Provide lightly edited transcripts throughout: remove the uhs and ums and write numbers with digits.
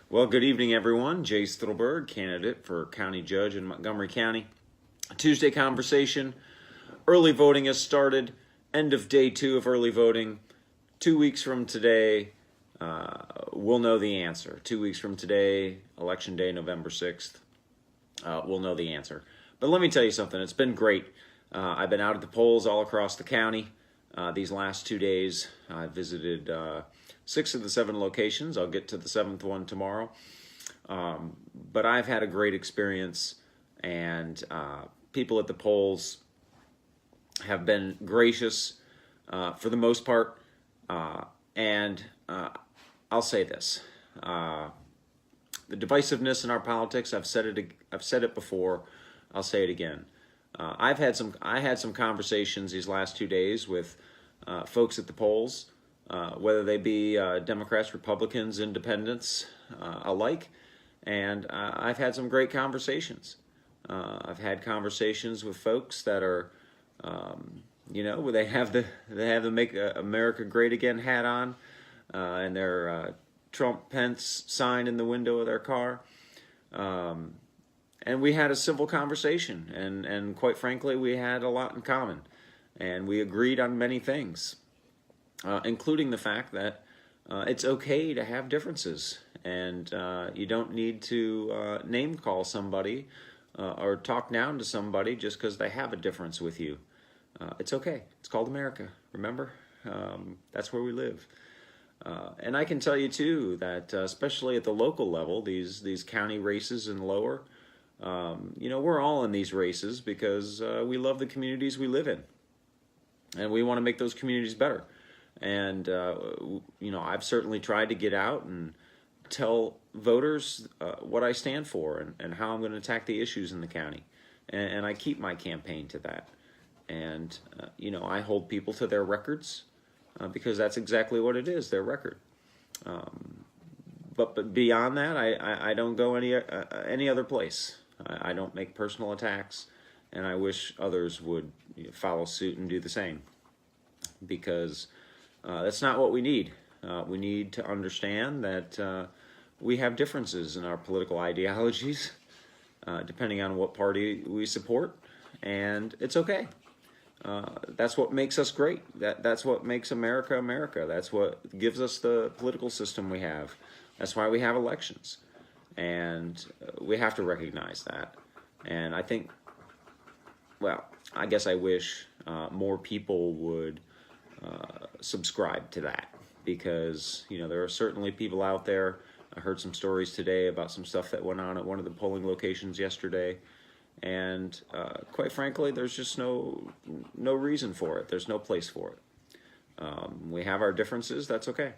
Well, good evening, everyone. Jay Stittleburg, candidate for county judge in Montgomery County. Tuesday conversation. Early voting has started. End of day 2 of early voting. 2 weeks from today, we'll know the answer. 2 weeks from today, election day, November 6th, we'll know the answer. But let me tell you something. It's been great. I've been out at the polls all across the county these last 2 days. I visited 6 of the 7 locations. I'll get to the 7th one tomorrow. But I've had a great experience, and people at the polls have been gracious for the most part. And I'll say this: the divisiveness in our politics. I've said it before. I'll say it again. I had some conversations these last 2 days with folks at the polls, whether they be Democrats, Republicans, Independents, alike, and I've had some great conversations. I've had conversations with folks that are, where they have the "Make America Great Again" hat on, and their Trump Pence sign in the window of their car. And we had a civil conversation, and quite frankly, we had a lot in common, and we agreed on many things, including the fact that it's okay to have differences, and you don't need to name call somebody or talk down to somebody just because they have a difference with you. It's okay. It's called America, remember? That's where we live. And I can tell you, too, that especially at the local level, these county races and lower, we're all in these races because we love the communities we live in, and we want to make those communities better. And I've certainly tried to get out and tell voters what I stand for and how I'm going to attack the issues in the county, and I keep my campaign to that. And I hold people to their records because that's exactly what it is, their record. But beyond that, I don't go any other place. I don't make personal attacks, and I wish others would follow suit and do the same, because that's not what we need. We need to understand that we have differences in our political ideologies, depending on what party we support, and it's okay. That's what makes us great. That's what makes America America. That's what gives us the political system we have. That's why we have elections. And we have to recognize that. And I think, I guess I wish more people would subscribe to that, because, there are certainly people out there. I heard some stories today about some stuff that went on at one of the polling locations yesterday. And quite frankly, there's just no reason for it. There's no place for it. We have our differences. That's okay.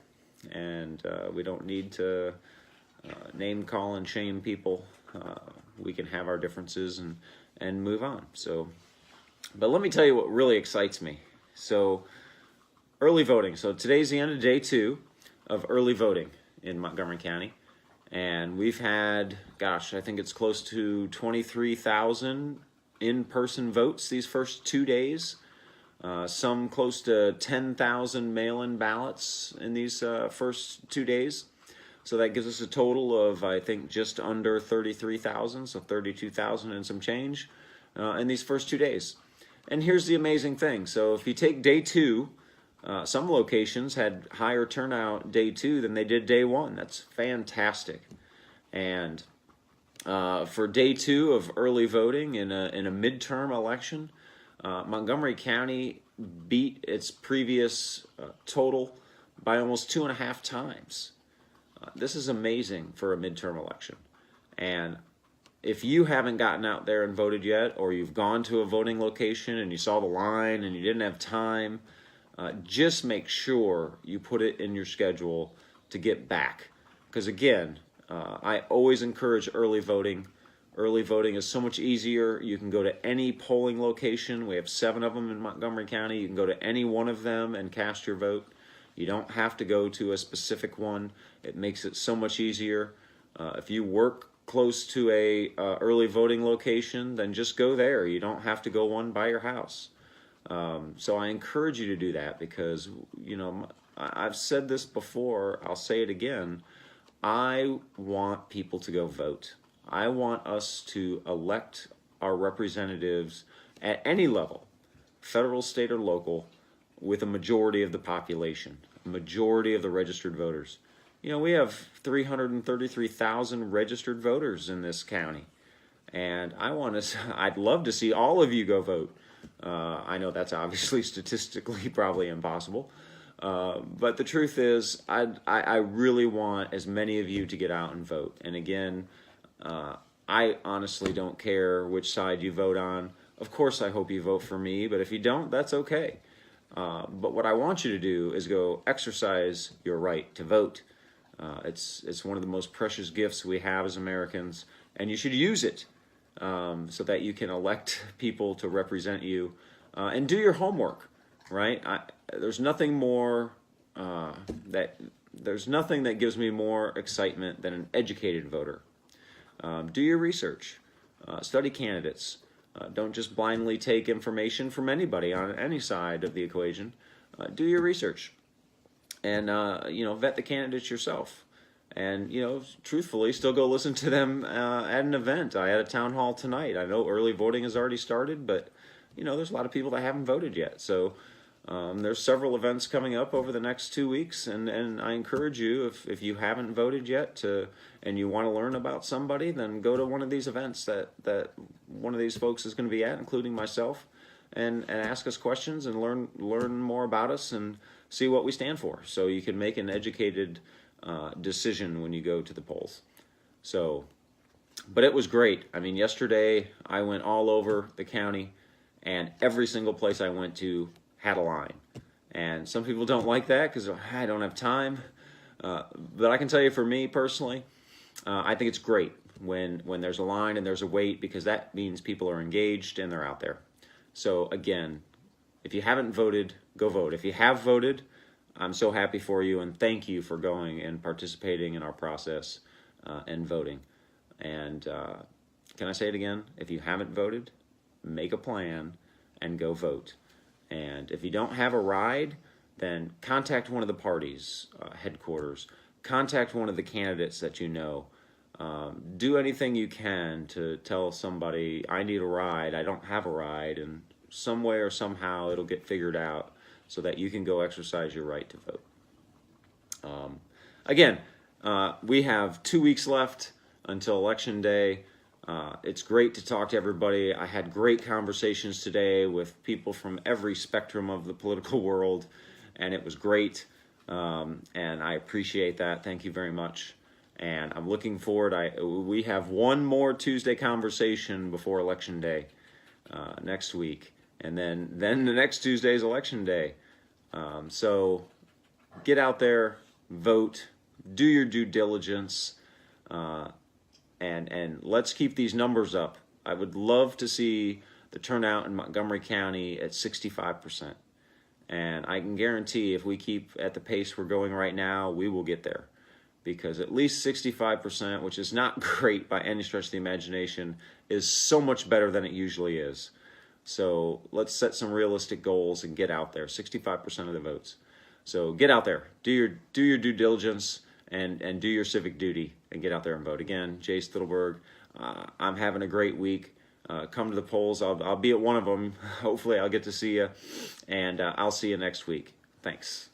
And we don't need to name, call, and shame people. We can have our differences and move on. But let me tell you what really excites me. So, early voting. So today's the end of day 2 of early voting in Montgomery County. And we've had, I think it's close to 23,000 in-person votes these first 2 days. Some close to 10,000 mail-in ballots in these first 2 days. So that gives us a total of, I think, just under 33,000, so 32,000 and some change in these first 2 days. And here's the amazing thing. So if you take day 2, some locations had higher turnout day 2 than they did day 1. That's fantastic. And for day 2 of early voting in a midterm election, Montgomery County beat its previous total by almost 2.5 times. This is amazing for a midterm election. And if you haven't gotten out there and voted yet, or you've gone to a voting location and you saw the line and you didn't have time, just make sure you put it in your schedule to get back. Because again, I always encourage early voting. Early voting is so much easier. You can go to any polling location. We have 7 of them in Montgomery County. You can go to any one of them and cast your vote. You don't have to go to a specific one. It makes it so much easier. If you work close to a early voting location, then just go there. You don't have to go one by your house. So I encourage you to do that because, I've said this before, I'll say it again. I want people to go vote. I want us to elect our representatives at any level, federal, state, or local, with a majority of the population, a majority of the registered voters. You know, we have 333,000 registered voters in this county, and I'd love to see all of you go vote. I know that's obviously statistically probably impossible, but the truth is, I really want as many of you to get out and vote. And again, I honestly don't care which side you vote on. Of course, I hope you vote for me, but if you don't, that's okay. But what I want you to do is go exercise your right to vote. It's one of the most precious gifts we have as Americans, and you should use it so that you can elect people to represent you and do your homework. Right? There's nothing more there's nothing that gives me more excitement than an educated voter. Do your research. Study candidates. Don't just blindly take information from anybody on any side of the equation. Do your research, and vet the candidates yourself. And truthfully, still go listen to them at an event. I had a town hall tonight. I know early voting has already started, but there's a lot of people that haven't voted yet. So there's several events coming up over the next 2 weeks, and I encourage you, if you haven't voted yet, and you want to learn about somebody, then go to one of these events that one of these folks is going to be at, including myself, and ask us questions and learn more about us and see what we stand for, so you can make an educated decision when you go to the polls. So, but it was great. I mean, yesterday I went all over the county, and every single place I went to had a line. And some people don't like that because I don't have time. But I can tell you, for me personally, I think it's great when there's a line and there's a wait, because that means people are engaged and they're out there. So again, if you haven't voted, go vote. If you have voted, I'm so happy for you, and thank you for going and participating in our process and voting. And can I say it again? If you haven't voted, make a plan and go vote. And if you don't have a ride, then contact one of the party's headquarters. Contact one of the candidates that you know. Do anything you can to tell somebody, I need a ride, I don't have a ride, and some way or somehow it'll get figured out so that you can go exercise your right to vote. Again, we have 2 weeks left until Election Day. It's great to talk to everybody. I had great conversations today with people from every spectrum of the political world, and it was great, and I appreciate that. Thank you very much. And I'm looking forward. We have one more Tuesday conversation before Election Day next week, and then the next Tuesday is Election Day. So get out there, vote, do your due diligence, and let's keep these numbers up. I would love to see the turnout in Montgomery County at 65%. And I can guarantee if we keep at the pace we're going right now, we will get there. Because at least 65%, which is not great by any stretch of the imagination, is so much better than it usually is. So let's set some realistic goals and get out there. 65% of the votes. So get out there. Do your due diligence and do your civic duty and get out there and vote. Again, Jay Stittleburg. I'm having a great week. Come to the polls. I'll be at one of them. Hopefully I'll get to see you. And I'll see you next week. Thanks.